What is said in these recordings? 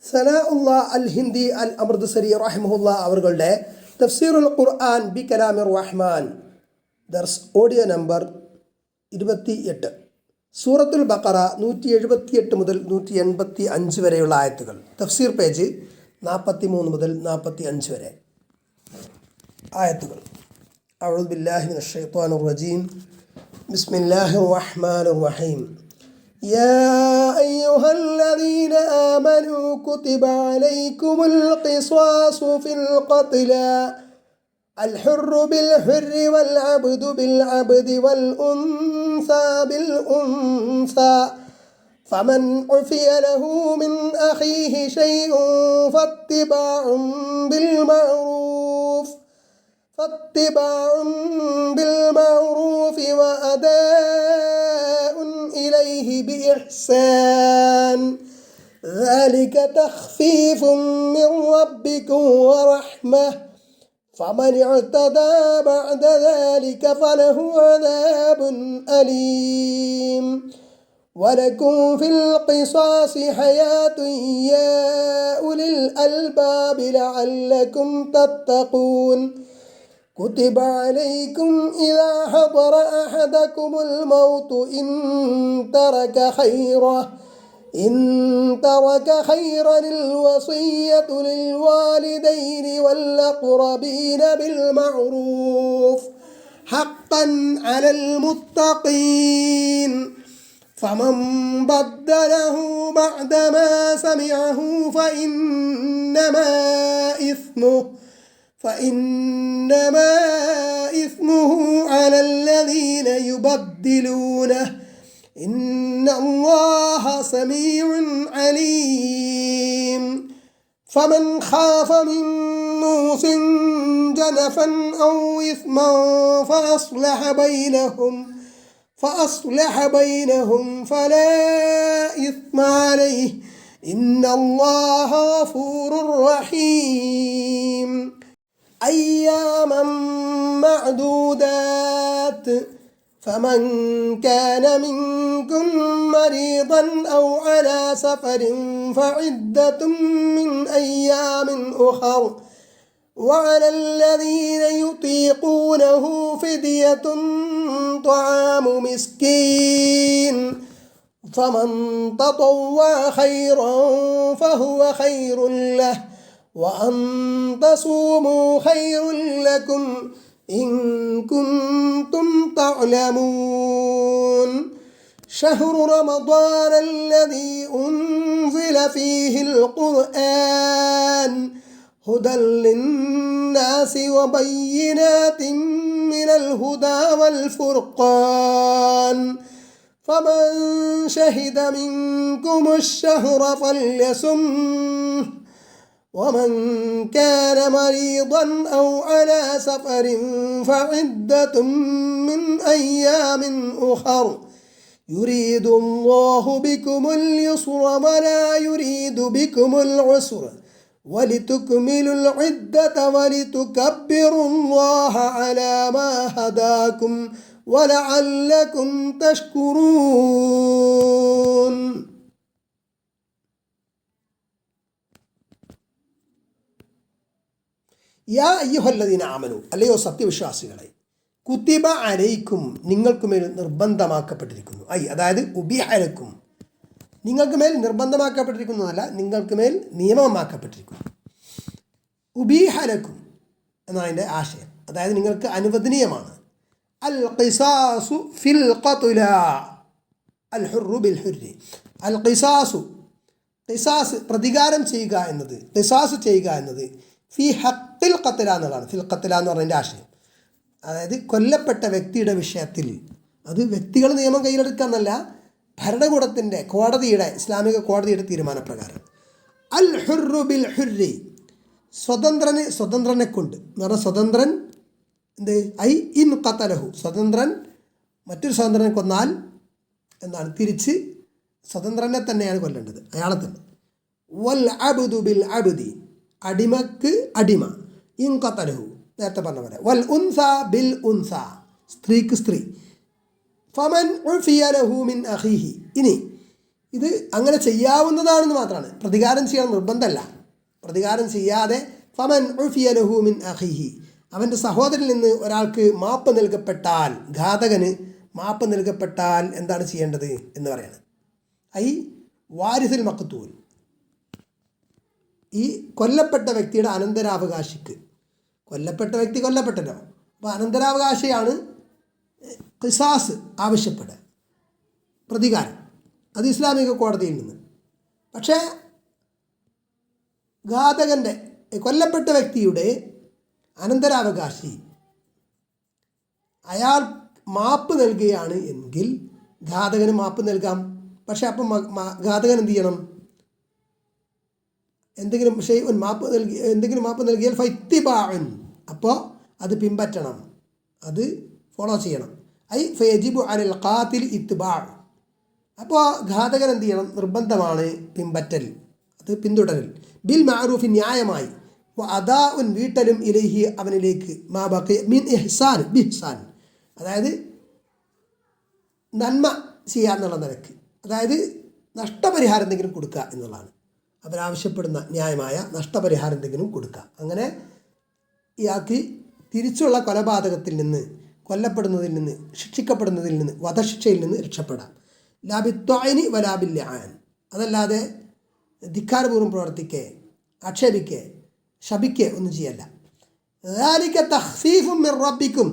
സനാഉള്ള അൽ ഹിന്ദി അൽ അമൃത്സരി റഹിമഹുല്ല അവരുടെ തഫ്സീറുൽ ഖുർആൻ ബി കലാമിർ റഹ്മാൻ ദർസ് ഓഡിയോ നമ്പർ 28 സൂറത്തുൽ ബഖറ 178 മുതൽ 185 വരെയുള്ള ആയത്തുകൾ. തഫ്സീർ പേജ് 43 മുതൽ 45 വരെ ആയത്തുകൾ. അഊദു ബില്ലാഹി മിനശ് ശൈത്വാനിർ റജീം. ബിസ്മില്ലാഹിർ റഹ്മാനിർ റഹീം. يا أيها الذين آمنوا كتب عليكم القصاص في القتلى الحر بالحر والعبد بالعبد والأنثى بالأنثى فمن عفي له من أخيه شيء فاتباع بالمعروف وأداء إليه بإحسان ذلك تخفيف من ربكم ورحمة فمن اعتدى بعد ذلك فله عذاب أليم ولكم في القصاص حياة يا أولي الألباب لعلكم تتقون كتب عليكم إذا حضر أحدكم الموت إن ترك خيرا الوصية للوالدين والأقربين بالمعروف حقا على المتقين فمن بدله بعدما سمعه فإنما إثمه على الذين يبدلونه إن الله سميع عليم فمن خاف من موص جنفا أو إثما فأصلح بينهم فلا إثم عليه إن الله غفور رحيم أياما معدودات فمن كان منكم مريضا أو على سفر فعدة من أيام أخر وعلى الذين يطيقونه فدية طعام مسكين فمن تطوع خيرا فهو خير له وأن تصوموا خير لكم إن كنتم تعلمون شهر رمضان الذي أنزل فيه القرآن هدى للناس وبينات من الهدى والفرقان فمن شهد منكم الشهر فليصمه ومن كان مريضا أو على سفر فعدة من أيام أخر يريد الله بكم اليسر ولا يريد بكم العسر ولتكملوا العدة ولتكبروا الله على ما هداكم ولعلكم تشكرون. യാ അയ്യുഹല്ലദീന ആമനു, അല്ലയോ സത്യവിശ്വാസികളെ, കുത്തിബ അലൈക്കും, നിങ്ങൾക്കുമേൽ നിർബന്ധമാക്കപ്പെട്ടിരിക്കുന്നു. അതായത് ഉബിഹലക്കും, നിങ്ങൾക്ക് മേൽ നിർബന്ധമാക്കപ്പെട്ടിരിക്കുന്നതല്ല, നിങ്ങൾക്ക് മേൽ നിയമമാക്കപ്പെട്ടിരിക്കുന്നു. ഉബിഹലക്കും എന്നാണ് അതിൻ്റെ ആശയം. അതായത് നിങ്ങൾക്ക് അനുവദനീയമാണ്. അൽ ഖിസാസു ഫിൽ ഖത്ല അൽ ഹുർറു ബിൽ ഹുർരി. അൽ ഖിസാസു, ഖിസാസ് പ്രതികാരം ചെയ്യുക എന്നത്, ഖിസാസ് ചെയ്യുക എന്നത് ഫി ഹക്കിൽ ഖത്ല എന്നുള്ളതാണ്. ഫിൽ ഖത്ല എന്ന് പറഞ്ഞതിൻ്റെ ആശയം അതായത് കൊല്ലപ്പെട്ട വ്യക്തിയുടെ വിഷയത്തിൽ, അത് വ്യക്തികൾ നിയമം കയ്യിലെടുക്കുക എന്നല്ല, ഭരണകൂടത്തിൻ്റെ, കോടതിയുടെ, ഇസ്ലാമിക കോടതിയുടെ തീരുമാനപ്രകാരം. അൽ ഹുർറു ബിൽ ഹുർരി, സ്വതന്ത്രനെ കൊണ്ട് എന്ന് പറഞ്ഞാൽ സ്വതന്ത്രൻ ഇൻ ഖതലഹു, സ്വതന്ത്രൻ മറ്റൊരു സ്വതന്ത്രനെ കൊന്നാൽ എന്താണ്, തിരിച്ച് സ്വതന്ത്രനെ തന്നെയാണ് കൊല്ലേണ്ടത്, അയാളെ തന്നെ. വൽ അബ്ദു ബിൽ അബ്ദി, അടിമക്ക് അടിമ, ഇൻ ഖതലഹു നേരത്തെ പറഞ്ഞ പോലെ. വൽ ഉൻസ ബിൽ ഉൻസ, സ്ത്രീക്ക് സ്ത്രീ. ഫമൻ ഉഫിയ ലഹു മിൻ അഖീഹി, ഇനി ഇത് അങ്ങനെ ചെയ്യാവുന്നതാണെന്ന് മാത്രമാണ്, പ്രതികാരം ചെയ്യണം നിർബന്ധമല്ല. പ്രതികാരം ചെയ്യാതെ ഫമൻ ഉഫിയ ലഹു മിൻ അഖീഹി, അവൻ്റെ സഹോദരനിൽ നിന്ന് ഒരാൾക്ക് മാപ്പ് നൽകപ്പെട്ടാൽ, ഘാതകന് മാപ്പ് നൽകപ്പെട്ടാൽ എന്താണ് ചെയ്യേണ്ടത് എന്ന് പറയാണ്. ഐ വാരിസുൽ മഖ്തൂൽ, ഈ കൊല്ലപ്പെട്ട വ്യക്തിയുടെ അനന്തരാവകാശിക്ക്, കൊല്ലപ്പെട്ട വ്യക്തി കൊല്ലപ്പെട്ടല്ലോ, അപ്പോൾ അനന്തരാവകാശിയാണ് ഖിസാസ് ആവശ്യപ്പെടുക, പ്രതികാരം. അത് ഇസ്ലാമിക കോടതിയിൽ നിന്ന്. പക്ഷേ ഘാതകൻ്റെ, കൊല്ലപ്പെട്ട വ്യക്തിയുടെ അനന്തരാവകാശി അയാൾ മാപ്പ് നൽകുകയാണ് എങ്കിൽ ഘാതകന് മാപ്പ് നൽകാം. പക്ഷേ അപ്പം ഘാതകൻ എന്ത് ചെയ്യണം? എന്തെങ്കിലും മാപ്പ് നൽകിയാൽ ഫൈത്തിബാഉൻ, അപ്പോൾ അത് പിൻപറ്റണം, അത് ഫോളോ ചെയ്യണം. ഐ ഫയജിബു അലൽ ഖാതിൽ ഇത്ബാഉ, അപ്പോൾ ഘാതകൻ എന്ത് ചെയ്യണം? നിർബന്ധമാണ് പിൻപറ്റൽ, അത് പിന്തുടരൽ. ബിൽ മഅറൂഫി, ന്യായമായി. അദാഉൻ, വീട്ടലും, ഇലൈഹി, അവനിലേക്ക്, മാ ബഖി മിൻ ഇഹ്സാൻ ബിഹ്സാൻ, അതായത് നന്മ ചെയ്യാന്നുള്ള നിലക്ക്, അതായത് നഷ്ടപരിഹാരം എന്തെങ്കിലും കൊടുക്കുക എന്നുള്ളതാണ്. അവരാവശ്യപ്പെടുന്ന ന്യായമായ നഷ്ടപരിഹാരം എന്തെങ്കിലും കൊടുക്കുക. അങ്ങനെ ഇയാൾക്ക് തിരിച്ചുള്ള കൊലപാതകത്തിൽ നിന്ന്, കൊല്ലപ്പെടുന്നതിൽ നിന്ന്, ശിക്ഷിക്കപ്പെടുന്നതിൽ നിന്ന്, വധശിക്ഷയിൽ നിന്ന് രക്ഷപ്പെടാം. ലാബിത്വാനി വലാബില്ലാൻ, അതല്ലാതെ ധിക്കാരപൂർവ്വം പ്രവർത്തിക്കേ, ആക്ഷേപിക്കേ, ശപിക്കേ ഒന്നും ചെയ്യല്ല. ദാലിക തഖ്ഫീഫും മിർ റബ്ബിക്കും,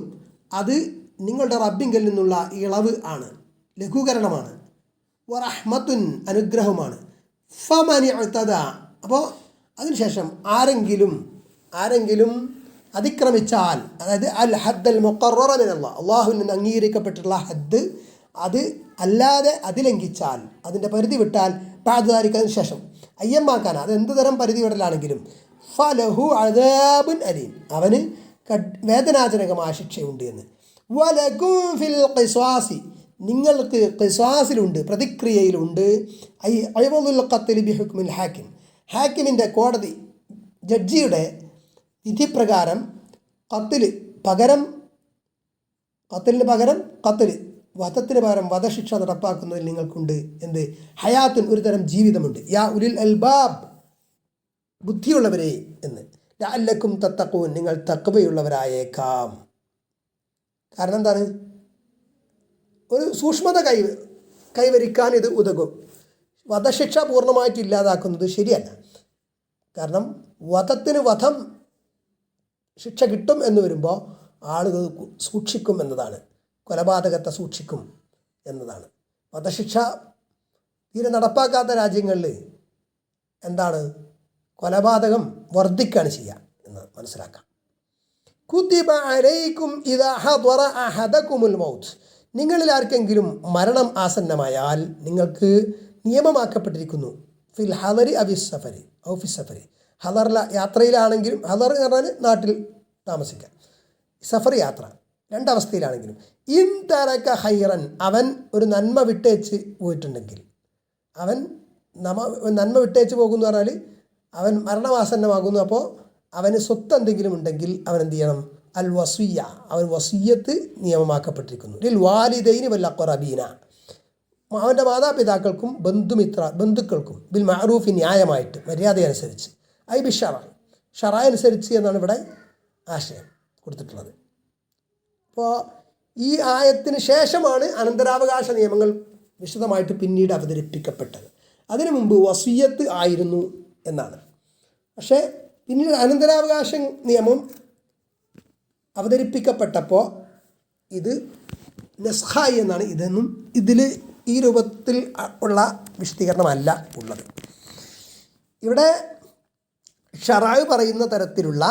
അത് നിങ്ങളുടെ റബ്ബിങ്കിൽ നിന്നുള്ള ഇളവ് ആണ്, ലഘൂകരണമാണ്. വറഹ്മത്തുൻ, അനുഗ്രഹമാണ്. ഫമനി ഉതദ, അപ്പോൾ അതിനുശേഷം ആരെങ്കിലും അതിക്രമിച്ചാൽ, അതായത് അൽ ഹദ്ദ് അൽ മുഖററ മിനല്ലാഹ്, അള്ളാഹുവിൽ നിന്ന് അംഗീകരിക്കപ്പെട്ടിട്ടുള്ള ഹദ്ദ്, അത് അല്ലാതെ അതിലംഘിച്ചാൽ, അതിൻ്റെ പരിധി വിട്ടാൽ, പാതുദാരിക്ക് അതിന് ശേഷം അയ്യമ്മാക്കാൻ, അത് എന്ത് തരം പരിധി വിടലാണെങ്കിലും, ഫലഹു അദാബുൻ അലീം, അവന് വേദനാജനകമായ ശിക്ഷയുണ്ട് എന്ന്. വലകും ഫിൽ ഖിസ്വാസി, നിങ്ങൾക്ക് ഖിസ്വാസിലുണ്ട്, പ്രതിക്രിയയിലുണ്ട്. ഐ അയ്വദുൽ ഖത്ലി ബിഹുക്മിൽ ഹാക്കിം, ഹാക്കിമിൻ്റെ, കോടതി ജഡ്ജിയുടെ വിധിപ്രകാരം ഖത്ലിന് പകരം ഖത്ൽ, വധത്തിന് പകരം വധശിക്ഷ നടപ്പാക്കുന്നതിൽ നിങ്ങൾക്കുണ്ട് എന്ത്? ഹയാത്തുൻ, ഒരു തരം ജീവിതമുണ്ട്. യാ ഉലിൽ അൽബാബ്, ബുദ്ധിയുള്ളവരെ എന്ന്. ലഅല്ലക്കും തത്തഖൂൻ, നിങ്ങൾ തഖ്വയുള്ളവരായേക്കാം. കാരണം എന്താണ്? ഒരു സൂക്ഷ്മത കൈവരിക്കാൻ ഇത് ഉതകും. വധശിക്ഷ പൂർണ്ണമായിട്ട് ഇല്ലാതാക്കുന്നത് ശരിയല്ല. കാരണം വധം ശിക്ഷ കിട്ടും എന്ന് വരുമ്പോൾ ആളുകൾ സൂക്ഷിക്കും എന്നതാണ്, കൊലപാതകത്തെ സൂക്ഷിക്കും എന്നതാണ്. വധശിക്ഷ തീരെ നടപ്പാക്കാത്ത രാജ്യങ്ങളിൽ എന്താണ്? കൊലപാതകം വർദ്ധിക്കുകയാണ് ചെയ്യുക എന്ന് മനസ്സിലാക്കാം. കുതിബ അലൈക്കും ഇദാ ഹദറ അഹദകുമുൽ മൗത്ത്, നിങ്ങളിൽ ആർക്കെങ്കിലും മരണം ആസന്നമായാൽ നിങ്ങൾക്ക് നിയമമാക്കപ്പെട്ടിരിക്കുന്നു. ഫിൽ ഹദരി അവിസ് സഫരി ഔഫിസ് സഫരി, ഹദറില യാത്രയിലാണെങ്കിലും, ഹദർ എന്ന് പറഞ്ഞാൽ നാട്ടിൽ താമസിക്കുക, സഫർ യാത്ര, രണ്ടവസ്ഥയിലാണെങ്കിലും, ഇൻ തറക ഹൈറൻ, അവൻ ഒരു നന്മ വിട്ടേച്ച് പോയിട്ടുണ്ടെങ്കിൽ, അവൻ നന്മ വിട്ടേച്ച് പോകുന്നു പറഞ്ഞാൽ അവൻ മരണമാസന്നമാകുന്നു. അപ്പോൾ അവന് സ്വത്ത് എന്തെങ്കിലും ഉണ്ടെങ്കിൽ അവൻ എന്ത് ചെയ്യണം? അൽ വസിയ്യ, അവൻ വസിയ്യത്ത് നിയമമാക്കപ്പെട്ടിരിക്കുന്നു. ലിൽ വാലിദൈനി വൽ അഖ്റബീന, അവൻ്റെ മാതാപിതാക്കൾക്കും ബന്ധുക്കൾക്കും, ബിൽ മഅറൂഫി, ന്യായമായിട്ട്, മര്യാദയനുസരിച്ച്, ഐ ബി ഷറ അനുസരിച്ച് എന്നാണ് ഇവിടെ ആശയം കൊടുത്തിട്ടുള്ളത്. അപ്പോൾ ഈ ആയത്തിന് ശേഷമാണ് അനന്തരാവകാശ നിയമങ്ങൾ വിശദമായിട്ട് പിന്നീട് അവതരിപ്പിക്കപ്പെട്ടത്. അതിനു മുമ്പ് വസിയ്യത്ത് ആയിരുന്നു എന്നാണ്. പക്ഷേ പിന്നീട് അനന്തരാവകാശ നിയമം അവതരിപ്പിക്കപ്പെട്ടപ്പോൾ ഇത് നസ്ഖായി എന്നാണ്. ഇതൊന്നും ഈ രൂപത്തിൽ ഉള്ള വിശദീകരണമല്ല ഉള്ളത്. ഇവിടെ ഷറഅ് പറയുന്ന തരത്തിലുള്ള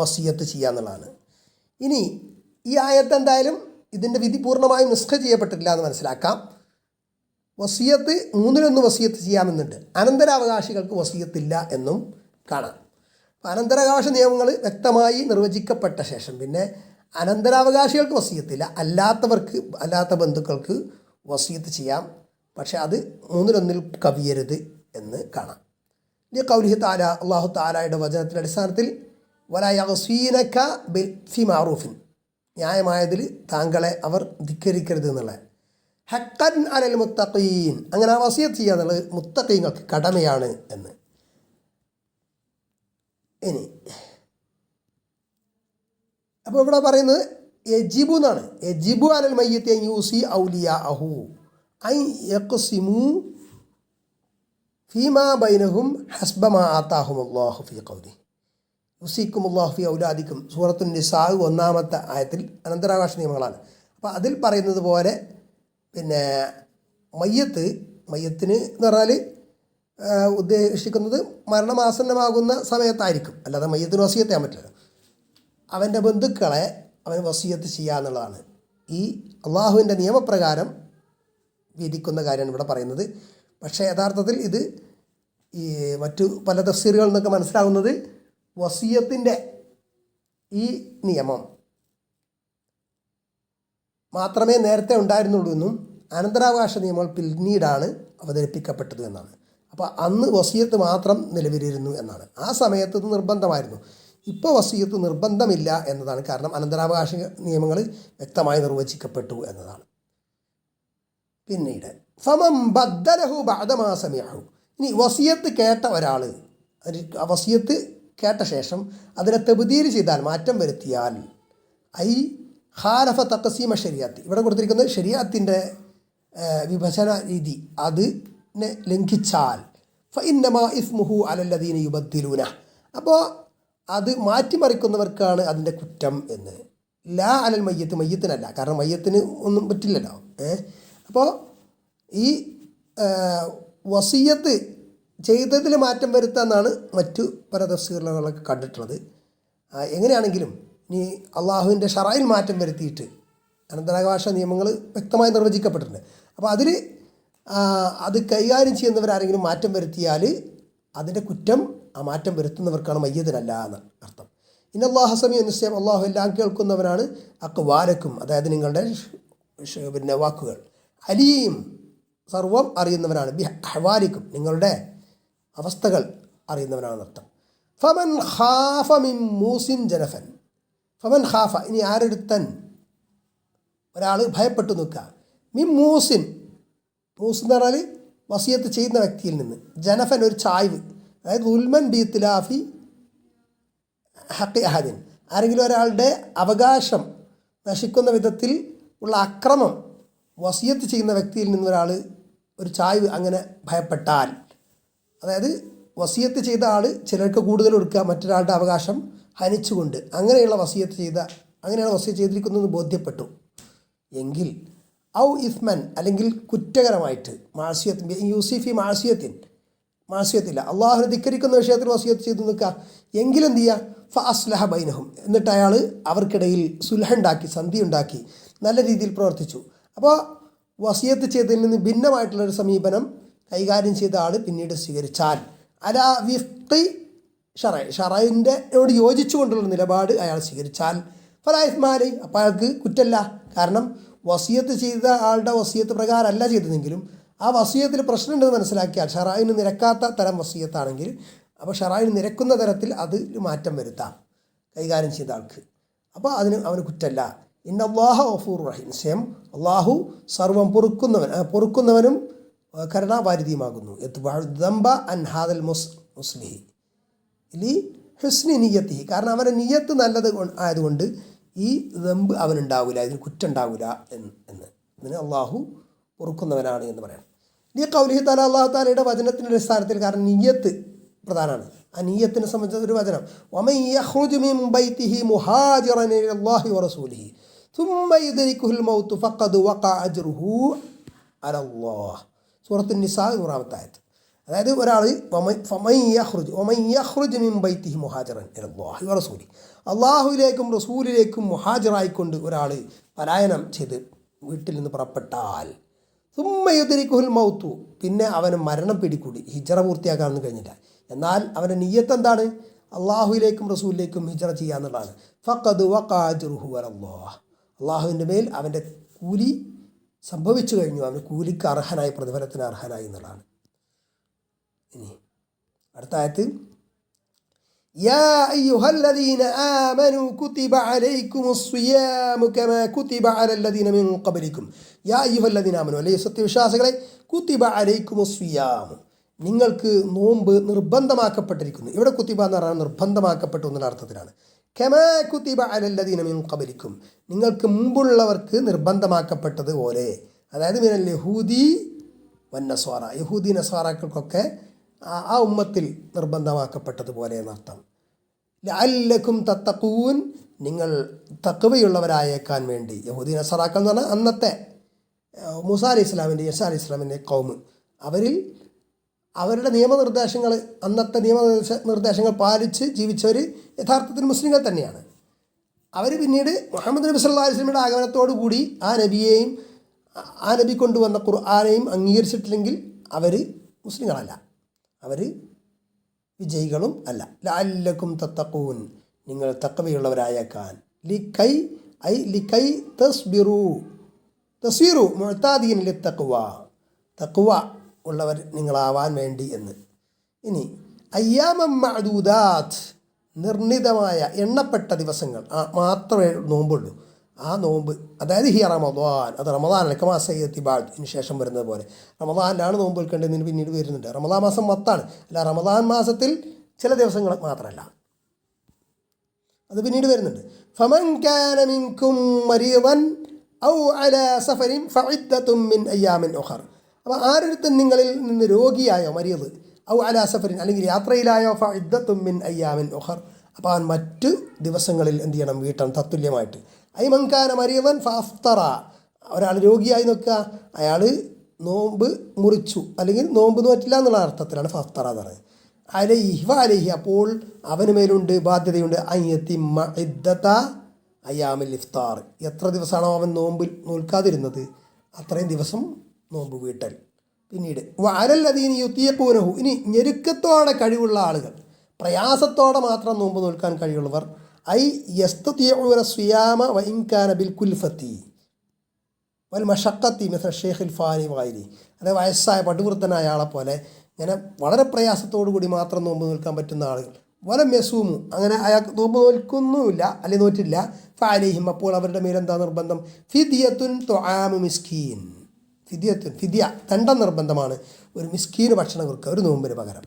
വസിയ്യത്ത് ചെയ്യുക എന്നുള്ളതാണ്. ഇനി ഈ ആയത്ത് എന്തായാലും ഇതിൻ്റെ വിധി പൂർണ്ണമായും നിസ്ഖ ചെയ്യപ്പെട്ടിട്ടില്ല എന്ന് മനസ്സിലാക്കാം. വസിയ്യത്ത് 3-1 വസിയ്യത്ത് ചെയ്യാമെന്നുണ്ട്. അനന്തരാവകാശികൾക്ക് വസിയ്യത്തില്ല എന്നും കാണാം. അനന്തരാവകാശ നിയമങ്ങൾ വ്യക്തമായി നിർവചിക്കപ്പെട്ട ശേഷം പിന്നെ അനന്തരാവകാശികൾക്ക് വസിയ്യത്തില്ല, അല്ലാത്ത ബന്ധുക്കൾക്ക് വസിയ്യത്ത് ചെയ്യാം. പക്ഷെ അത് 3-1 കവിയരുത് എന്ന് കാണാം. ഈ ഖൗലിഹി തആല, അല്ലാഹു തആലയുടെ വചനത്തിൻ്റെ അടിസ്ഥാനത്തിൽ, വലാ യഗ്സീനക ഫി മഅറൂഫിൻ, ന്യായമായതിൽ താങ്കളെ അവർ ധിക്കരിക്കരുത് എന്നുള്ള. ഹഖൻ അലൽ മുത്തഖീൻ, അങ്ങനെ ആ വസിയത്ത് ചെയ്യുക എന്നുള്ളത് മുത്തഖീങ്ങൾക്ക് കടമയാണ് എന്ന്. ഇനി അപ്പോൾ ഇവിടെ പറയുന്നത് യജിബു എന്നാണ്. യജിബു അലൽ മയ്യത്തി യൂസി ഔലിയാഅഹു ഐ യഖ്സിമു ഫീമാ ബൈനഹും ഹസ്ബ മാ ആതാഹുമുല്ലാഹു ഫീ ഖൗലിഹി യുസീക്കുമുല്ലാഹു ഫീ ഔലാദിക്കും. സൂറത്തുൻ നിസാ 1-ാമത്തെ ആയത്തിൽ അനന്തരാവകാശ നിയമങ്ങളാണ്. അപ്പോൾ അതിൽ പറയുന്നത് പോലെ പിന്നെ മയ്യത്തിന് എന്ന് പറഞ്ഞാൽ ഉദ്ദേശിക്കുന്നത് മരണമാസന്നമാകുന്ന സമയത്തായിരിക്കും, അല്ലാതെ മയ്യത്തിന് വസിയത്ത് ചെയ്യാൻ പറ്റില്ല. അവൻ്റെ ബന്ധുക്കളെ അവൻ വസിയത്ത് ചെയ്യുക എന്നുള്ളതാണ് ഈ അള്ളാഹുവിൻ്റെ നിയമപ്രകാരം വിധിക്കുന്ന കാര്യമാണ് ഇവിടെ പറയുന്നത്. പക്ഷേ യഥാർത്ഥത്തിൽ ഇത് ഈ മറ്റു പല തഫ്സീറുകളിൽ നിന്നൊക്കെ മനസ്സിലാകുന്നത് വസിയത്തിൻ്റെ ഈ നിയമം മാത്രമേ നേരത്തെ ഉണ്ടായിരുന്നുള്ളൂ എന്നും അനന്തരാവകാശ നിയമങ്ങൾ പിന്നീടാണ് അവതരിപ്പിക്കപ്പെട്ടത് എന്നാണ്. അപ്പോൾ അന്ന് വസിയത്ത് മാത്രം നിലവിലിരുന്നു എന്നാണ്. ആ സമയത്ത് ഇത് നിർബന്ധമായിരുന്നു. ഇപ്പോൾ വസിയത്ത് നിർബന്ധമില്ല എന്നതാണ്. കാരണം അനന്തരാവകാശ നിയമങ്ങൾ വ്യക്തമായി നിർവചിക്കപ്പെട്ടു എന്നതാണ്. പിന്നീട് ഫമൻ ബദ്ദലഹു ബഅദ മാ സമിഅഹു, ഇനി വസിയത്ത് കേട്ട ഒരാൾ വസിയത്ത് കേട്ട ശേഷം അതിനെ തബ്ദീൽ ചെയ്താൽ, മാറ്റം വരുത്തിയാൽ, ഐ ഖാലഫ തഖ്സീമ ശരീഅത്ത്, ഇവിടെ കൊടുത്തിരിക്കുന്നത് ശരീഅത്തിൻ്റെ വിഭജന രീതി അതിനെ ലംഘിച്ചാൽ, ഫഇന്നമാ ഇസ്മുഹു അലല്ലദീന യുബദ്ദിലൂന, അപ്പോൾ അത് മാറ്റിമറിക്കുന്നവർക്കാണ് അതിൻ്റെ കുറ്റം എന്ന്. ലാ അലൽ മയ്യത്തിനല്ല, കാരണം മയ്യത്തിന് ഒന്നും പറ്റില്ലല്ലോ. അപ്പോൾ ഈ വസിയത്ത് ചെയ്തതിൽ മാറ്റം വരുത്താമെന്നാണ് മറ്റു പല തഫ്സീറുകളൊക്കെ കണ്ടിട്ടുള്ളത്. എങ്ങനെയാണെങ്കിലും ഇനി അള്ളാഹുവിൻ്റെ ഷറയിൽ മാറ്റം വരുത്തിയിട്ട് അനന്തരാവകാശ നിയമങ്ങൾ വ്യക്തമായി നിർവചിക്കപ്പെട്ടിട്ടുണ്ട്. അപ്പോൾ അതിൽ അത് കൈകാര്യം ചെയ്യുന്നവരാരെങ്കിലും മാറ്റം വരുത്തിയാൽ അതിൻ്റെ കുറ്റം ആ മാറ്റം വരുത്തുന്നവർക്കാണ്, മയ്യത്തിനല്ല എന്ന് അർത്ഥം. ഇന്നല്ലാഹ സമീഉൻ നിശ്ചയം അള്ളാഹു എല്ലാം കേൾക്കുന്നവനാണ്, അഖ്വാലക്കും അതായത് നിങ്ങളുടെ പിന്നെ വാക്കുകൾ, അലീം സർവം അറിയുന്നവനാണ്, ബി അഹ്വാലിക്കും നിങ്ങളുടെ അവസ്ഥകൾ അറിയുന്നവനാണെന്നർത്ഥം. ഫമൻ ഖാഫ മിൻ മൂസിൻ ജനഫൻ, ഫമൻ ഖാഫ ഇനി ആരെടുത്തൻ ഒരാൾ ഭയപ്പെട്ടു നിൽക്കുക, മിൻ മൂസിൻ, മൂസ് എന്ന് പറഞ്ഞാൽ വസിയത്ത് ചെയ്യുന്ന വ്യക്തിയിൽ നിന്ന്, ജനഫൻ ഒരു ചായ്വ്, അതായത് ഉൽമൻ ബി ഇത്ലാഫി ഹഖി അഹദിൻ, ആരെങ്കിലും ഒരാളുടെ അവകാശം നശിക്കുന്ന വിധത്തിൽ ഉള്ള അക്രമം വസിയത്ത് ചെയ്യുന്ന വ്യക്തിയിൽ നിന്ന് ഒരാൾ ഒരു ചായ്വ് അങ്ങനെ ഭയപ്പെട്ടാൽ, അതായത് വസിയത്ത് ചെയ്ത ആൾ ചിലർക്ക് കൂടുതൽ കൊടുക്കുക, മറ്റൊരാളുടെ അവകാശം ഹനിച്ചുകൊണ്ട് അങ്ങനെയാണ് വസിയത്ത് ചെയ്തിരിക്കുന്നതെന്ന് ബോധ്യപ്പെട്ടു എങ്കിൽ, ഔ ഇസ്മൻ അല്ലെങ്കിൽ കുറ്റകരമായിട്ട്, മാസിയത്ത് യൂസിഫി മാസിയത്തില്ല അള്ളാഹുനെ ധിക്കരിക്കുന്ന വിഷയത്തിൽ വസിയത്ത് ചെയ്ത് നിൽക്കുക എങ്കിലെന്ത് ചെയ്യുക, ഫ അസ്ലഹ ബൈനഹും, എന്നിട്ട് അയാൾ അവർക്കിടയിൽ സുൽഹുണ്ടാക്കി, സന്ധി ഉണ്ടാക്കി നല്ല രീതിയിൽ പ്രവർത്തിച്ചു. അപ്പോൾ വസിയത്ത് ചെയ്തതിൽ നിന്ന് ഭിന്നമായിട്ടുള്ളൊരു സമീപനം കൈകാര്യം ചെയ്ത ആൾ പിന്നീട് സ്വീകരിച്ചാൽ, അലാ വിഫ്ഖി ഷറൈനോട് യോജിച്ചുകൊണ്ടുള്ള നിലപാട് അയാൾ സ്വീകരിച്ചാൽ, ഫലാ ഇസ്മാലി അപ്പോൾ അയാൾക്ക് കുറ്റമല്ല. കാരണം വസിയത്ത് ചെയ്ത ആളുടെ വസിയത്ത് പ്രകാരമല്ല ചെയ്തതെങ്കിലും ആ വസിയത്തിൽ പ്രശ്നമുണ്ടെന്ന് മനസ്സിലാക്കിയാൽ, ഷറൈന് നിരക്കാത്ത തരം വസിയത്താണെങ്കിൽ, അപ്പോൾ ഷറൈന് നിരക്കുന്ന തരത്തിൽ അതിൽ മാറ്റം വരുത്താം കൈകാര്യം ചെയ്ത ആൾക്ക്, അപ്പോൾ അവന് കുറ്റമല്ല. ഇന്നല്ലാഹ ഗഫൂർ റഹീം, നിശ്ചയം അള്ളാഹു സർവം പൊറുക്കുന്നവനും കരുണാവാരിധിയുമാകുന്നു. ദംബ അൻ ഹാദൽ മുസ്ലിഹി ലി ഹുസ്നി നിയ്യത്തിഹി, കാരണം അവൻ്റെ നിയ്യത്ത് നല്ലത് ആയതുകൊണ്ട് ഈ ദമ്പ് അവനുണ്ടാവില്ല, ഇതിന് കുറ്റം ഉണ്ടാവില്ല എന്ന് ഇതിന് അള്ളാഹു പൊറുക്കുന്നവനാണ് എന്ന് പറയാം. ഈ ഖൗലിഹി തആല, അല്ലാഹു തആലയുടെ വചനത്തിൻ്റെ അടിസ്ഥാനത്തിൽ, കാരണം നിയ്യത്ത് പ്രധാനമാണ്. ആ നിയ്യത്തിനെ സംബന്ധിച്ച ഒരു വചനം, വമൻ യഖ്റുജു മിൻ ബൈതിഹി മുഹാജിറൻ ഇലല്ലാഹി വറസൂലിഹി ثم يدركه الموت فقد وقع أجره على الله. സൂറത്തുൻ നിസാ 100-ാമത്തെ ആയത്ത്. അതായത് ഒരാൾ വമൻ യഖ്റുജു മിൻ ബൈതിഹി മുഹാജിറൻ ഇലല്ലാഹി വറസൂലിഹി, അള്ളാഹുവിലേക്കും റസൂലിലേക്കും മുഹാജിറായിക്കൊണ്ട് ഒരാൾ പലായനം ചെയ്ത് വീട്ടിൽ നിന്ന് പുറപ്പെട്ടാൽ, സുമ്മ യുദ്രിക്കുൽ മൗത്തു, പിന്നെ അവന് മരണം പിടികൂടി, ഹിജ്റ പൂർത്തിയാക്കാനൊന്നും കഴിഞ്ഞില്ല, എന്നാൽ അവൻ്റെ നിയ്യത്ത് എന്താണ്, അള്ളാഹുവിലേക്കും റസൂലിലേക്കും ഹിജ്റ ചെയ്യുക എന്നുള്ളതാണ്. ഫഖദ് വഖഅ അജ്റുഹു അലല്ലാഹ്, അള്ളാഹുവിൻ്റെ മേൽ അവൻ്റെ കൂലി സംഭവിച്ചു കഴിഞ്ഞു, അവന് കൂലിക്ക് അർഹനായി, പ്രതിഫലത്തിന് അർഹനായി എന്നുള്ളതാണ്. ഇനി അടുത്ത ആയത്ത്, യാ അയ്യുഹല്ലദീന ആമനൂ കുതിബ അലൈക്കുമുസ് സിയാമു കമാ കുതിബ അലല്ലദീന മിൻ ഖബ്ലിക്കും. യാ അയ്യുഹല്ലദീന ആമനൂ, അല്ലെങ്കിൽ സത്യവിശ്വാസികളെ, കുതിബ അലൈക്കുമുസ് സിയാമു, നിങ്ങൾക്ക് നോമ്പ് നിർബന്ധമാക്കപ്പെട്ടിരിക്കുന്നു. ഇവിടെ കുതിബ എന്ന് പറഞ്ഞാൽ നിർബന്ധമാക്കപ്പെട്ടു എന്നുള്ള അർത്ഥത്തിലാണ്. കമാ കുതിബ അലല്ലദീന മിൻ ഖബ്ലിക്കും, നിങ്ങൾക്ക് മുമ്പുള്ളവർക്ക് നിർബന്ധമാക്കപ്പെട്ടതുപോലെ. അതായത് മിനൽ യഹൂദി വന്നസ്വാറ, യഹൂദി നസ്വാറാക്കൾക്കൊക്കെ ആ ഉമ്മത്തിൽ നിർബന്ധമാക്കപ്പെട്ടതുപോലെ എന്നർത്ഥം. ലഅല്ലക്കും തത്തഖൂൻ, നിങ്ങൾ തഖ്വയുള്ളവരായേക്കാൻ വേണ്ടി. യഹൂദി നസ്വാറാക്കൾ എന്ന് പറഞ്ഞാൽ അന്നത്തെ മൂസാ അലൈഹി ഇസ്ലാമിൻ്റെ യസാ അലൈഹി ഇസ്ലാമിൻ്റെ കൗമ്. അവരുടെ നിയമനിർദ്ദേശങ്ങൾ, അന്നത്തെ നിയമനിർദ്ദേശങ്ങൾ പാലിച്ച് ജീവിച്ചവർ യഥാർത്ഥത്തിൽ മുസ്ലിങ്ങൾ തന്നെയാണ്. അവർ പിന്നീട് മുഹമ്മദ് നബി സല്ലല്ലാഹു അലൈഹി വസല്ലമയുടെ ആഗമനത്തോടു കൂടി ആ നബിയെയും ആ നബി കൊണ്ടുവന്ന ഖുർആനെയും അംഗീകരിച്ചിട്ടില്ലെങ്കിൽ അവർ മുസ്ലിങ്ങളല്ല, അവർ വിജയികളും അല്ല. ലഅല്ലക്കും തത്തഖൂൻ, നിങ്ങൾ തഖ്വയുള്ളവരായേക്കാൻ. ലിക്കൈ തസ്ബിറു മുഅ്താദീൻ ലിത്തഖ്വ, തഖ്വ ഉള്ളവർ നിങ്ങളാവാൻ വേണ്ടി എന്ന്. ഇനി അയ്യാമം മഅദൂദാത്ത്, നിർണിതമായ എണ്ണപ്പെട്ട ദിവസങ്ങൾ മാത്രമേ നോമ്പുള്ളൂ. ആ നോമ്പ് അതായത് ഹിയ റമദാൻ, അത് റമദാൻ കമാ സയ്യത്തി ബാദ്, ഇതിന് ശേഷം വരുന്നത് പോലെ റമദാനിലാണ് നോമ്പ് വെക്കേണ്ടതിന് പിന്നീട് വരുന്നുണ്ട്. റമദാൻ മാസം മൊത്തമാണ്, അല്ല റമദാൻ മാസത്തിൽ ചില ദിവസങ്ങൾ മാത്രമല്ല, അത് പിന്നീട് വരുന്നുണ്ട്. ഫമൻ കാന മിൻകും മരീദൻ ഔ അലാ സഫരിൻ ഫഇദ്ദത്തും മിൻ അയ്യാമിൻ ഉഖർ. അപ്പോൾ ആരൊരുത്തൻ നിങ്ങളിൽ നിന്ന് രോഗിയായോ, മരീദ്, ഔ അലാ സഫരിൻ, അല്ലെങ്കിൽ യാത്രയിലായോ, ഫഇദ്ദത്തും മിൻ അയ്യാമിൻ ഉഖർ, അപ്പോൾ അവൻ മറ്റ് ദിവസങ്ങളിൽ എന്ത് ചെയ്യണം, വീട്ടണം തത്തുല്യമായിട്ട്. ഐ മൻകാന മരീദൻ ഫഅഫ്തറ, ഒരാൾ രോഗിയായി നിൽക്കുക, അയാൾ നോമ്പ് മുറിച്ചു അല്ലെങ്കിൽ നോമ്പ് നോറ്റില്ല എന്നുള്ള അർത്ഥത്തിലാണ് ഫഅഫ്തറ എന്ന് പറയുന്നത്. അലൈഹി, അപ്പോൾ അവന് മേലുണ്ട്, ബാധ്യതയുണ്ട്, അയ്യത്തിമ്മ ഇദ്ദത അയ്യാമിൽ ഇഫ്താർ, എത്ര ദിവസമാണോ അവൻ നോമ്പിൽ നോൽക്കാതിരുന്നത് അത്രയും ദിവസം നോമ്പ് വീട്ടൽ. പിന്നീട് വഅലല്ലദീന യുതീഖൂനഹു, ഇനി ഞെരുക്കത്തോടെ കഴിവുള്ള ആളുകൾ, പ്രയാസത്തോടെ മാത്രം നോമ്പ് നോൽക്കാൻ കഴിവുള്ളവർ, ഐ യസ്തതിഊന സിയാമ വഇൻ കാന ബിൽ കുൽഫത്തി വൽ മഷഖത്തി മിസ്ല ഷെയ്ഖിൽ ഫാനി വഗൈരി, അതായത് വയസ്സായ പടുവൃദ്ധനായ ആളെ പോലെ ഇങ്ങനെ വളരെ പ്രയാസത്തോടു കൂടി മാത്രം നോമ്പ് നോൽക്കാൻ പറ്റുന്ന ആളുകൾ. വലം യസൂമു, അങ്ങനെ അയാൾക്ക് നോമ്പ് നോൽക്കുന്നുമില്ല അല്ലെങ്കിൽ നോറ്റില്ല, ഫഅലൈഹിം, അപ്പോൾ അവരുടെ മേലെന്താ നിർബന്ധം, ഫിദിയത്തുൻ തുആമു മിസ്കീൻ, ഫിദിയ ദണ്ഡം നിർബന്ധമാണ്. ഒരു മിസ്കീന് ഭക്ഷണം കൊടുക്കുക ഒരു നോമ്പിന് പകരം.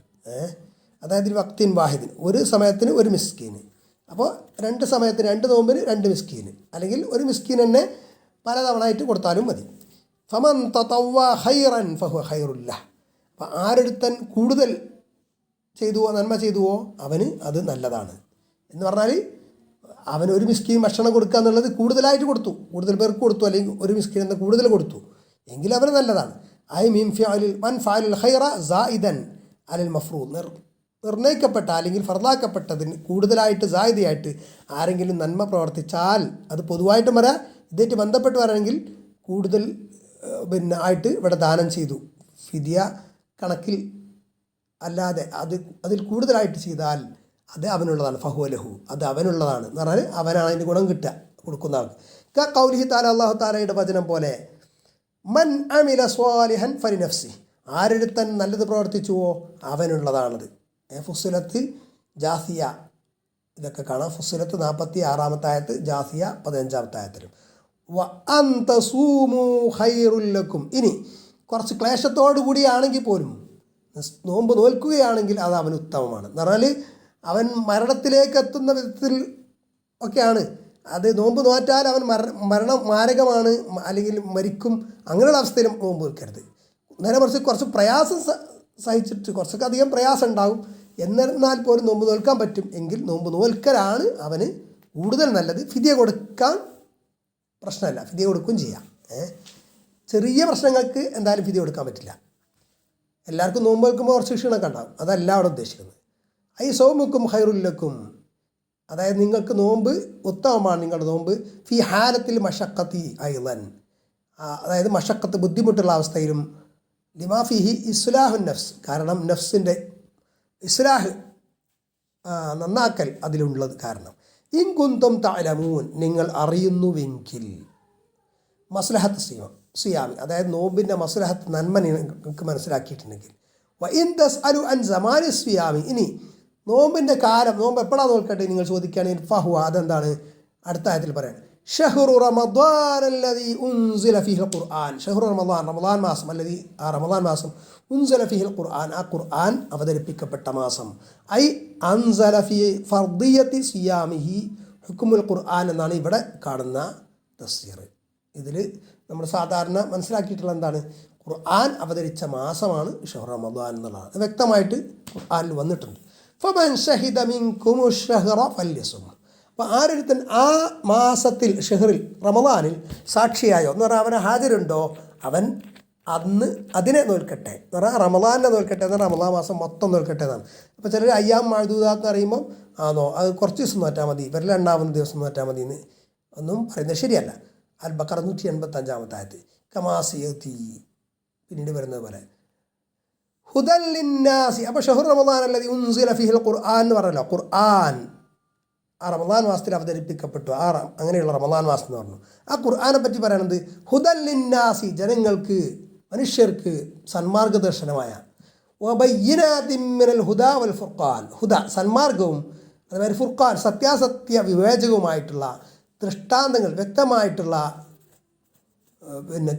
അതായത് വക്തിൻ വാഹിദിൻ, ഒരു സമയത്തിന് ഒരു മിസ്കീന്. അപ്പോൾ 2 സമയത്തിന് 2 നോമ്പിന് 2 മിസ്കീന്, അല്ലെങ്കിൽ ഒരു മിസ്കീൻ തന്നെ പലതവണ ആയിട്ട് കൊടുത്താലും മതി. ഫമൻ തതവ്വ ഖൈറൻ ഫഹുവ ഖൈറുല്ലഹ്, അപ്പോൾ ആരൊരുത്തൻ കൂടുതൽ ചെയ്തുവോ, നന്മ ചെയ്തുവോ, അവന് അത് നല്ലതാണ്. എന്ന് പറഞ്ഞാൽ അവന് ഒരു മിസ്കീൻ ഭക്ഷണം കൊടുക്കുക എന്നുള്ളത് കൂടുതലായിട്ട് കൊടുത്തു, കൂടുതൽ പേർക്ക് കൊടുത്തു, അല്ലെങ്കിൽ ഒരു മിസ്കീൻ എന്ന് കൂടുതൽ കൊടുത്തു എങ്കിൽ അവന് നല്ലതാണ്. ഐ മീൻ മൻ ഫഅലുൽ ഖൈറ സായിദൻ അലൽ മഫ്റൂദ്, നിർണയിക്കപ്പെട്ട അല്ലെങ്കിൽ ഫർദാക്കപ്പെട്ടതിന് കൂടുതലായിട്ട് സായിദയായിട്ട് ആരെങ്കിലും നന്മ പ്രവർത്തിച്ചാൽ, അത് പൊതുവായിട്ടും വരാം, ഇതായിട്ട് ബന്ധപ്പെട്ട് വരണമെങ്കിൽ കൂടുതൽ ആയിട്ട് ഇവിടെ ദാനം ചെയ്തു, ഫിദിയ കണക്കിൽ അല്ലാതെ അതിൽ കൂടുതലായിട്ട് ചെയ്താൽ അത് അവനുള്ളതാണ്. ഫഹുവലഹു, അത് അവനുള്ളതാണ് എന്ന് പറഞ്ഞാൽ അവനാണ് അതിൻ്റെ ഗുണം കിട്ടുക കൊടുക്കുന്ന ആൾക്ക്. ഖൗലിഹി തആല, അല്ലാഹു തആലയുടെ വചനം പോലെ, മൻ അമില സ്വാലിഹൻ ഫലിനഫ്സി, ആരൊരുത്തൻ നല്ലത് പ്രവർത്തിച്ചുവോ അവനുള്ളതാണത്. ഫുസ്സിലത്ത് ജാസിയ ഇതൊക്കെ കാണാം. ഫുസ്സിലത്ത് 46-ാമത്തെ ആയത്ത്, ജാസിയ 15-ാമത്തെ ആയത്തിലും. വ അൻ തസൂമു ഖൈറുൽ ലക്കും, ഇനി കുറച്ച് ക്ലേശത്തോടു കൂടിയാണെങ്കിൽ പോലും നോമ്പ് നോൽക്കുകയാണെങ്കിൽ അത് അവന് ഉത്തമമാണ്. എന്ന് പറഞ്ഞാൽ അവൻ മരണത്തിലേക്ക് എത്തുന്ന വിധത്തിൽ ഒക്കെയാണ്, അത് നോമ്പ് നോറ്റാൽ അവൻ മരണം മാരകമാണ് അല്ലെങ്കിൽ മരിക്കും, അങ്ങനെയുള്ള അവസ്ഥയിലും നോമ്പ് നോൽക്കരുത്. നേരെ കുറച്ച് പ്രയാസം സഹിച്ചിട്ട് കുറച്ചൊക്കെ അധികം പ്രയാസം ഉണ്ടാകും, എന്നാൽ പോലും നോമ്പ് നോൽക്കാൻ പറ്റും എങ്കിൽ നോമ്പ് നോൽക്കലാണ് അവന് കൂടുതൽ നല്ലത്. ഫിദിയ കൊടുക്കാൻ പ്രശ്നമല്ല, ഫിദിയ കൊടുക്കുകയും ചെയ്യാം. ചെറിയ പ്രശ്നങ്ങൾക്ക് എന്തായാലും ഫിദിയ കൊടുക്കാൻ പറ്റില്ല. എല്ലാവർക്കും നോമ്പ് നോൽക്കുമ്പോൾ കുറച്ച് ക്ഷീണമൊക്കെ ഉണ്ടാകും, അതല്ല അവിടെ ഉദ്ദേശിക്കുന്നത്. ഐ സൗമുക്കും ഖൈറുല്ലക്കും, അതായത് നിങ്ങൾക്ക് നോമ്പ് ഉത്തമമാണ്, നിങ്ങളുടെ നോമ്പ് ഫി ഹാലത്തിൽ മഷക്കത്തി ഐളൻ, അതായത് മഷക്കത്ത് ബുദ്ധിമുട്ടുള്ള അവസ്ഥയിലും, ലിമാ ഫിഹി ഇസ്ലാഹുൻ നഫ്സ്, കാരണം നഫ്സിൻ്റെ ഇസ്ലാഹ് നന്നാക്കൽ അതിലുള്ളത് കാരണം. ഇൻ കുന്തും തഅലമൂൻ, നിങ്ങൾ അറിയുന്നുവെങ്കിൽ, മസ്ലഹത്ത് സിയാമി, അതായത് നോമ്പിൻ്റെ മസ്ലഹത്ത് നന്മ നിങ്ങൾക്ക് മനസ്സിലാക്കിയിട്ടുണ്ടെങ്കിൽ. വ ഇൻ തസ്അലു അൻ സമാനി സിയാമി, ഇനി നോമ്പിൻ്റെ കാലം, നോമ്പ് എപ്പോഴാണ് നോൽക്കട്ടെ നിങ്ങൾ ചോദിക്കുകയാണെങ്കിൽ ഫഹുവ, അതെന്താണ് അടുത്ത ആയത്തിൽ പറയാൻ, ഷഹ്റു റമദാൻ അല്ലദീ ഉൻസില ഫീഹിൽ ഖുർആൻ. ഷഹ്റു റമദാൻ, റമദാൻ മാസം, അല്ലദീ ആ റമദാൻ മാസം, ഉൻസില ഫീഹിൽ ഖുർആൻ ആ ഖുർആൻ അവതരിപ്പിക്കപ്പെട്ട മാസം. ഐ അൻസല ഫീ ഫർദിയത്തി സിയാമിഹി ഹുക്കുമുൽ ഖുർആൻ എന്നാണ് ഇവിടെ കാണുന്ന തഫ്സീർ. ഇതിൽ നമ്മൾ സാധാരണ മനസ്സിലാക്കിയിട്ടുള്ള എന്താണ്, ഖുർആൻ അവതരിച്ച മാസമാണ് ഷഹ്റു റമദാൻ എന്നുള്ളതാണ് വ്യക്തമായിട്ട് ഖുർആനിൽ വന്നിട്ടുണ്ട്. ഫമൻ ഷഹിദ മിൻകുമു ഷഹ്റ ഫല്യസും. അപ്പോൾ ആരൊരുത്തൻ ആ മാസത്തിൽ ഷഹറിൽ റമദാനിൽ സാക്ഷിയായോ എന്ന് പറഞ്ഞാൽ അവന് ഹാജരുണ്ടോ, അവൻ അന്ന് അതിനെ നോൽക്കട്ടെ എന്ന് പറഞ്ഞാൽ റമദാനെ നോൽക്കട്ടെ എന്ന് പറഞ്ഞാൽ റമദാൻ മാസം മൊത്തം നോൽക്കട്ടെ എന്നാണ്. അപ്പോൾ ചിലർ അയ്യാം മഅ്ദൂദാത്ത് എന്ന് പറയുമ്പോൾ ആണോ അത് കുറച്ച് ദിവസം നോറ്റാൽ മതി, ഇവരിൽ 2ാമത്തെ ദിവസം നോറ്റാൽ മതി എന്ന് ഒന്നും പറയുന്നത് ശരിയല്ല. അൽ ബഖറ 185 ആയത്ത് കമാസിയത്തി പിന്നീട് വരുന്നത് പോലെ ഹുദൽ ലിന്നാസി. അപ്പോൾ ഷഹ്റു റമദാൻ അല്ലദീ ഉൻസില ഫീഹിൽ ഖുർആൻ എന്ന് പറഞ്ഞല്ലോ, ഖുർആൻ ആ റമദാൻ മാസത്തിൽ അവതരിപ്പിക്കപ്പെട്ടു, അങ്ങനെയുള്ള റമദാൻ മാസം എന്ന് പറഞ്ഞു. ആ ഖുർആനെ പറ്റി പറയുന്നത് ഹുദൽ ലിന്നാസി, ജനങ്ങൾക്ക് മനുഷ്യർക്ക് സന്മാർഗദർശനമായ, വബയ്യിനാതിൻ മിനൽ ഹുദാ വൽ ഫുർഖാൻ, ഹുദ സന്മാർഗവും അതുപോലെ ഫുർഖാൻ സത്യാസത്യ വിവേചകവുമായിട്ടുള്ള ദൃഷ്ടാന്തങ്ങൾ വ്യക്തമായിട്ടുള്ള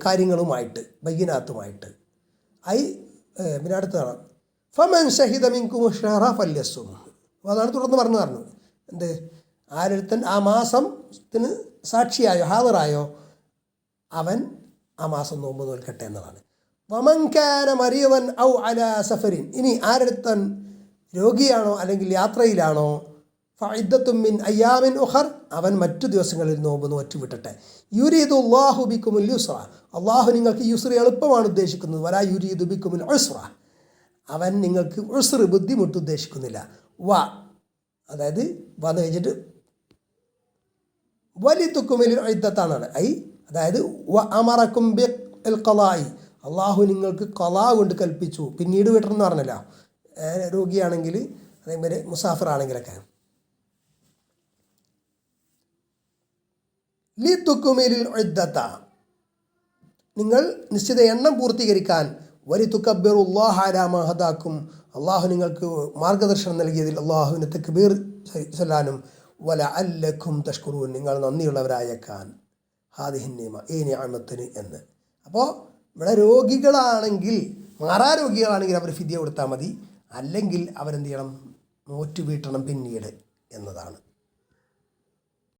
കാര്യങ്ങളുമായിട്ട് ബയ്യിനാത്തുമായിട്ട്. പിന്നെ അടുത്തതാണ് ഫമൻ ഷഹിദ മിൻകും ഷഹ്റ ഫല്യസും. അതാണ് തുടർന്ന് പറഞ്ഞു എന്ത്, ആരൊരുത്തൻ ആ മാസത്തിന് സാക്ഷിയായോ ഹാജറായോ അവൻ ആ മാസം നോമ്പ് നോൽക്കട്ടെ എന്നതാണ്. വമൻ കാന മരീദൻ ഔ അലാ സഫരിൻ. ഇനി ആരൊരുത്തൻ രോഗിയാണോ അല്ലെങ്കിൽ യാത്രയിലാണോ, ഫഇദ്ദത്തും മിൻ അയ്യാമിൻ ഉഖർ, അവൻ മറ്റു ദിവസങ്ങളിൽ നോമ്പ് നോറ്റ് വിട്ടട്ടെ. യുരീദുല്ലാഹു ബിക്കുമുൽ യുസ്ര, അള്ളാഹു നിങ്ങൾക്ക് യുസ്ര എളുപ്പമാണ് ഉദ്ദേശിക്കുന്നത്. വലാ യുരീദു ബിക്കുമുൽ ഉസ്ര, അവൻ നിങ്ങൾക്ക് ഉസ്ർ ബുദ്ധിമുട്ട് ഉദ്ദേശിക്കുന്നില്ല. അതായത് വന്ന് കഴിഞ്ഞിട്ട് വലിത്തുക്കുമിൽ ഇദ്ദത്താണ്. അതായത് അമറക്കും ബിൽ ഖളാഇ, അള്ളാഹു നിങ്ങൾക്ക് ഖളാ കൊണ്ട് കൽപ്പിച്ചു, പിന്നീട് വിട്ടണമെന്ന് പറഞ്ഞല്ലോ. രോഗിയാണെങ്കിൽ അതേമാതിരി മുസാഫിർ ആണെങ്കിലൊക്കെ. ലിതുക്കുമിൽ ഇദ്ദത, നിങ്ങൾ നിശ്ചിത എണ്ണം പൂർത്തീകരിക്കാൻ. വലിതുക്കബ്ബിറുല്ലാഹ അലാ മാ ഹദാക്കും, അള്ളാഹു നിങ്ങൾക്ക് മാർഗദർശനം നൽകിയതിൽ അള്ളാഹുവിന് തക്ബീർ ചൊല്ലാനും. വലഅല്ലക്കും തഷ്കുറൂൻ, നിങ്ങൾ നന്ദിയുള്ളവരായേക്കാൻ. ഹാദിഹിൻ നിഅമ, ഈ നിഅമത്തിന് എന്ന്. അപ്പോൾ ഇവിടെ രോഗികളാണെങ്കിൽ, മാറാരോഗികളാണെങ്കിൽ അവർ ഫിദ്യ കൊടുത്താൽ മതി, അല്ലെങ്കിൽ അവരെന്ത് ചെയ്യണം, നോറ്റ് വീട്ടണം പിന്നീട് എന്നതാണ്.